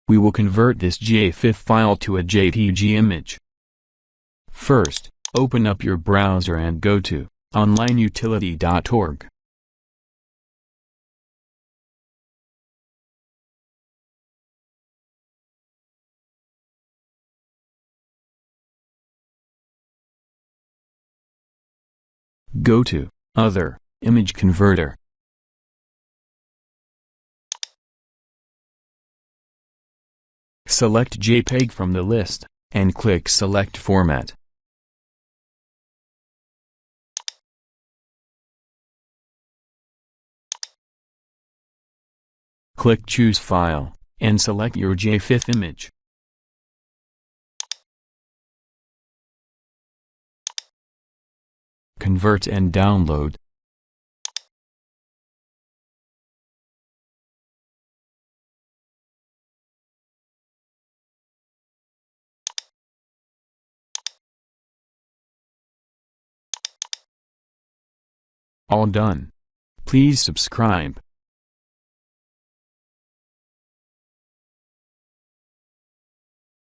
We will convert this JFIF file to a JPEG image. First, open up your browser and go to onlineutility.org. Go to Other, Image Converter. Select JPEG from the list, and click Select Format. Click Choose File, and select your JFIF image. Convert and download. All done. Please subscribe.